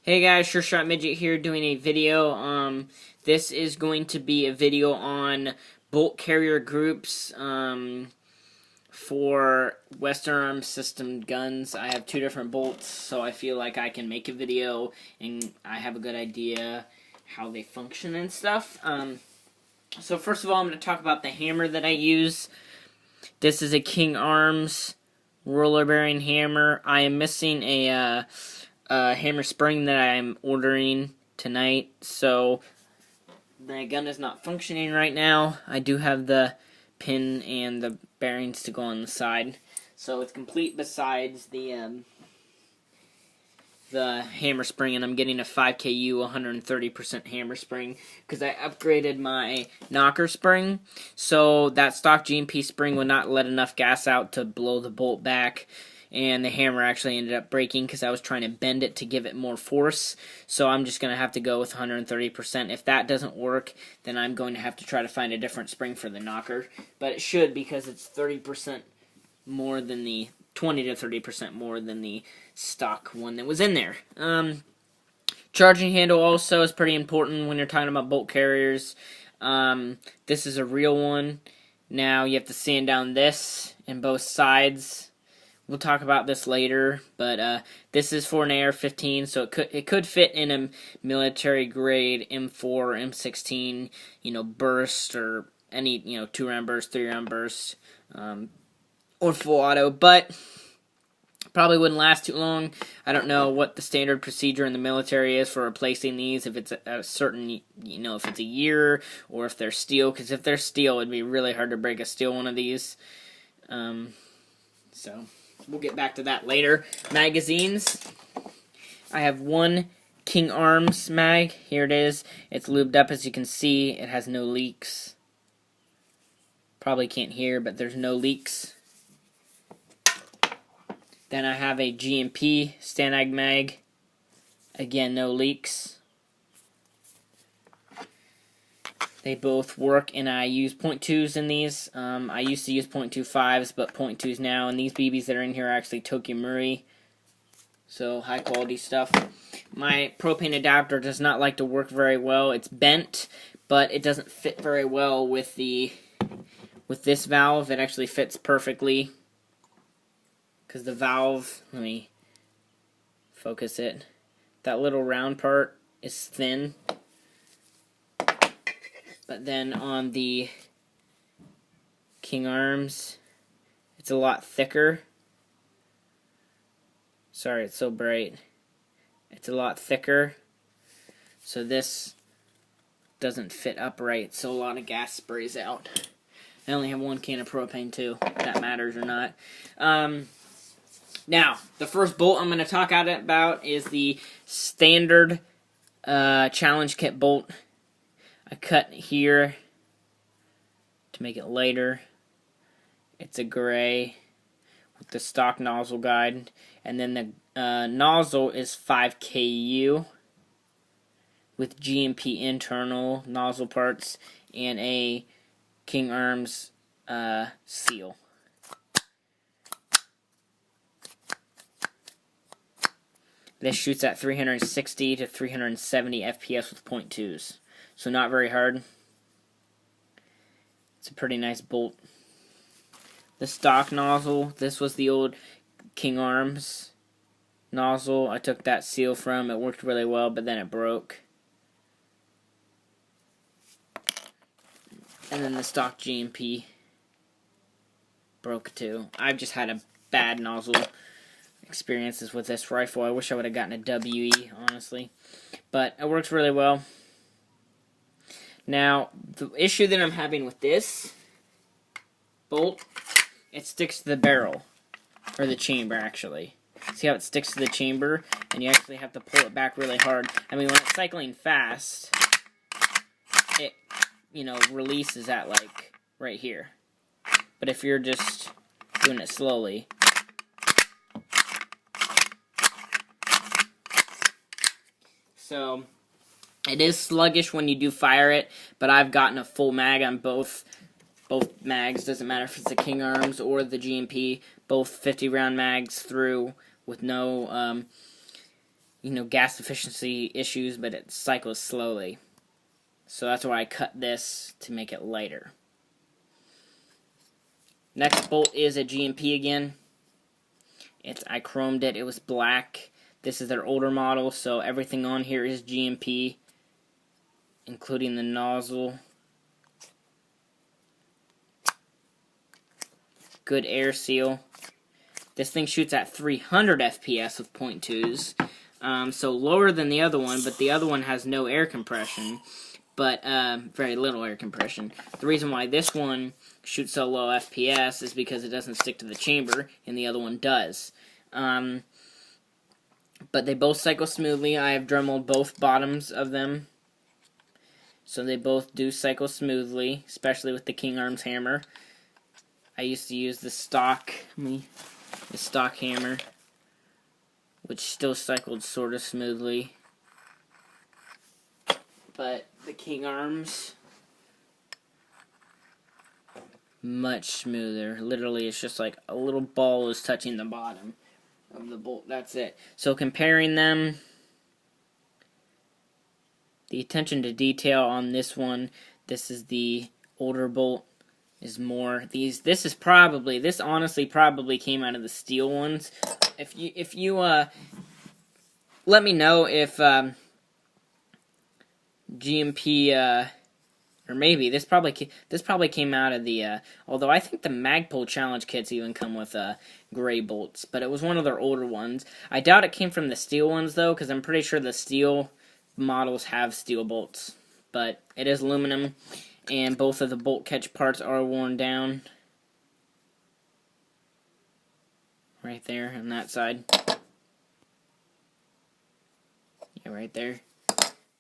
Hey guys, Sure Shot Midget here doing a video. This is going to be a video on bolt carrier groups for Western Arms System guns. I have two different bolts, so I feel like I can make a video and I have a good idea how they function and stuff. So first of all, I'm going to talk about the hammer that I use. This is a King Arms roller bearing hammer. I am missing a hammer spring that I'm ordering tonight, so the gun is not functioning right now. I do have the pin and the bearings to go on the side, so it's complete besides the hammer spring, and I'm getting a 5KU 130% hammer spring because I upgraded my knocker spring, so that stock GMP spring would not let enough gas out to blow the bolt back. And the hammer actually ended up breaking because I was trying to bend it to give it more force. So I'm just going to have to go with 130%. If that doesn't work, then I'm going to have to try to find a different spring for the knocker. But it should, because it's 30% more than the 20 to 30% more than the stock one that was in there. Charging handle also is pretty important when you're talking about bolt carriers. This is a real one. Now you have to sand down this in both sides. We'll talk about this later, but this is for an AR-15, so it could fit in a military grade M4, M16, burst, or any 2-round burst, 3-round burst, or full auto, but probably wouldn't last too long. I don't know what the standard procedure in the military is for replacing these, if it's a certain, if it's a year, or if they're steel, because if they're steel, it'd be really hard to break a steel one of these. So we'll get back to that later. Magazines. I have one King Arms mag. Here it is. It's lubed up, as you can see. It has no leaks. Probably can't hear, but there's no leaks. Then I have a GMP Stanag mag. Again, no leaks. They both work, and I use .2s in these. I used to use .25s, but .2s now. And these BBs that are in here are actually Tokyo Murray. So, high quality stuff. My propane adapter does not like to work very well. It's bent, but it doesn't fit very well with this valve. It actually fits perfectly. Because the valve, let me focus it. That little round part is thin. But then on the King Arms, it's a lot thicker. Sorry, it's so bright. It's a lot thicker. So this doesn't fit upright, so a lot of gas sprays out. I only have one can of propane too, if that matters or not. Now, the first bolt I'm going to talk about is the standard challenge kit bolt. I cut here to make it lighter. It's a gray with the stock nozzle guide, and then the nozzle is 5KU with GMP internal nozzle parts and a King Arms seal. This shoots at 360 to 370 FPS with .2s. So not very hard. It's a pretty nice bolt. The stock nozzle, this was the old King Arms nozzle. I took that seal from. It worked really well, but then it broke. And then the stock GMP broke too. I've just had a bad nozzle experiences with this rifle. I wish I would have gotten a WE, honestly. But it works really well. Now, the issue that I'm having with this bolt, it sticks to the barrel, or the chamber, actually. See how it sticks to the chamber, and you actually have to pull it back really hard. I mean, when it's cycling fast, it, releases at, like, right here. But if you're just doing it slowly, so it is sluggish when you do fire it, but I've gotten a full mag on both mags. Doesn't matter if it's the King Arms or the GMP. Both 50-round mags through with no gas efficiency issues, but it cycles slowly. So that's why I cut this to make it lighter. Next bolt is a GMP again. I chromed it. It was black. This is their older model, so everything on here is GMP, including the nozzle. Good air seal. This thing shoots at 300 FPS with .2s, so lower than the other one, but the other one has no air compression, but very little air compression. The reason why this one shoots so low FPS is because it doesn't stick to the chamber, and the other one does. But they both cycle smoothly. I have Dremeled both bottoms of them, so they both do cycle smoothly, especially with the King Arms hammer. I used to use the stock hammer, which still cycled sort of smoothly. But the King Arms, much smoother. Literally, it's just like a little ball is touching the bottom of the bolt. That's it. So comparing them, the attention to detail on this one, this is the older bolt, is more. This honestly probably came out of the steel ones. If you let me know if GMP or maybe this probably came out of the although I think the Magpul Challenge kits even come with gray bolts, but it was one of their older ones. I doubt it came from the steel ones though, because I'm pretty sure the steel models have steel bolts, but it is aluminum. And both of the bolt catch parts are worn down. Right there on that side. Yeah, right there.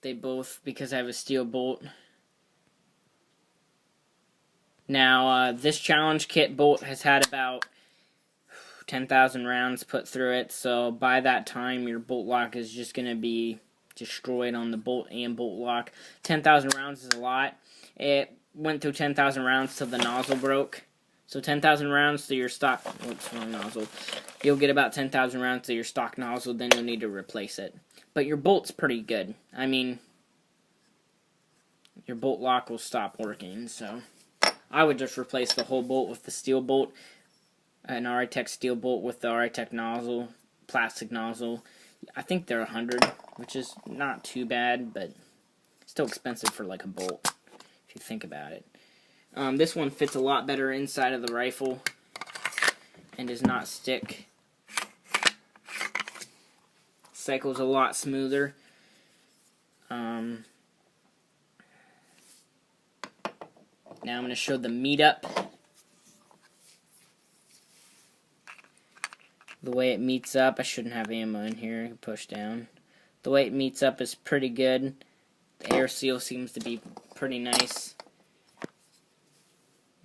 They both, because I have a steel bolt. Now, this challenge kit bolt has had about 10,000 rounds put through it, so by that time your bolt lock is just going to be destroyed on the bolt and bolt lock. 10,000 rounds is a lot. It went through 10,000 rounds till the nozzle broke. So 10,000 rounds to your stock... Oops, wrong nozzle. You'll get about 10,000 rounds to your stock nozzle, then you'll need to replace it. But your bolt's pretty good. I mean, your bolt lock will stop working, so... I would just replace the whole bolt with the steel bolt. An RITech steel bolt with the RITech nozzle, plastic nozzle. I think they're 100, which is not too bad, but still expensive for like a bolt, if you think about it. This one fits a lot better inside of the rifle and does not stick. Cycles a lot smoother. Now I'm going to show the meet up. The way it meets up, I shouldn't have ammo in here, I can push down. The way it meets up is pretty good. The air seal seems to be pretty nice.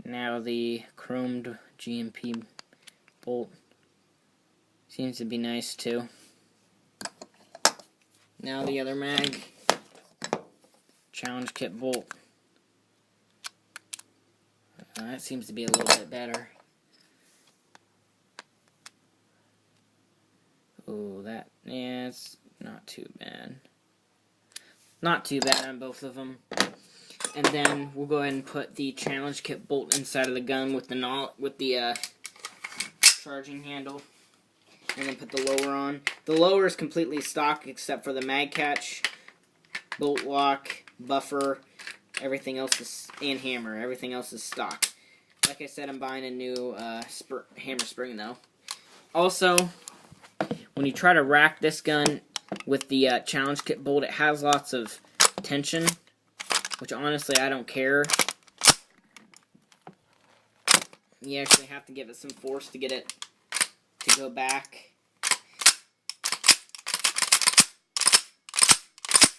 Now the chromed GMP bolt seems to be nice too. Now the other mag, challenge kit bolt. That seems to be a little bit better. Oh, yeah, it's not too bad. Not too bad on both of them. And then we'll go ahead and put the challenge kit bolt inside of the gun with the charging handle, and then put the lower on. The lower is completely stock except for the mag catch, bolt lock, buffer, everything else is, and hammer. Everything else is stock. Like I said, I'm buying a new hammer spring though. Also, when you try to rack this gun with the challenge kit bolt, it has lots of tension, which honestly I don't care. You actually have to give it some force to get it to go back.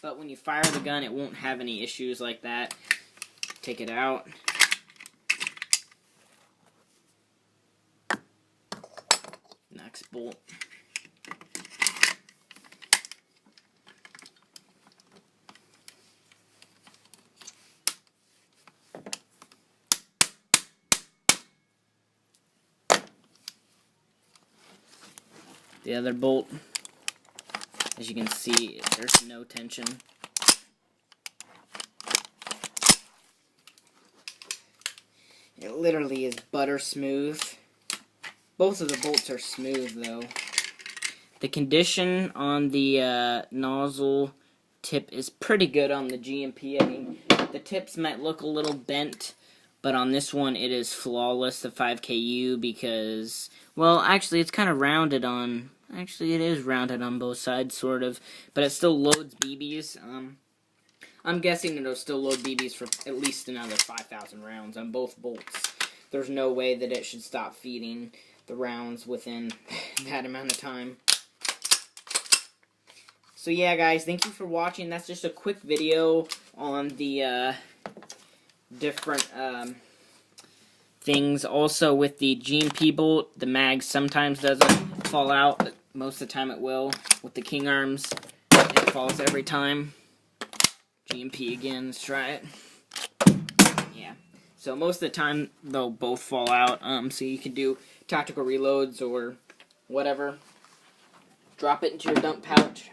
But when you fire the gun, it won't have any issues like that. Take it out. Next bolt. The other bolt As you can see, there's no tension. It literally is butter smooth. Both of the bolts are smooth though. The condition on the nozzle tip is pretty good on the GMP. I mean, the tips might look a little bent, but on this one it is flawless, the 5KU, because, well, actually it's kind of rounded on, actually it is rounded on both sides, sort of, but it still loads BBs. I'm guessing it'll still load BBs for at least another 5,000 rounds on both bolts. There's no way that it should stop feeding the rounds within that amount of time. So yeah, guys, thank you for watching. That's just a quick video on the different things. Also, with the GMP bolt, the mag sometimes doesn't fall out, but most of the time it will. With the King Arms, it falls every time. GMP again, let's try it. Yeah. So most of the time, they'll both fall out. So you can do tactical reloads or whatever. Drop it into your dump pouch.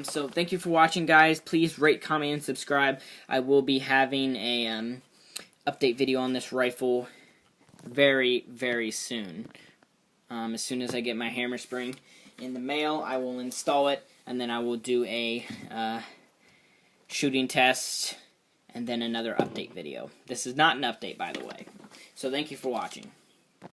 So thank you for watching, guys. Please rate, comment, and subscribe. I will be having a update video on this rifle very, very soon. As soon as I get my hammer spring in the mail, I will install it, and then I will do a shooting test, and then another update video. This is not an update, by the way. So thank you for watching.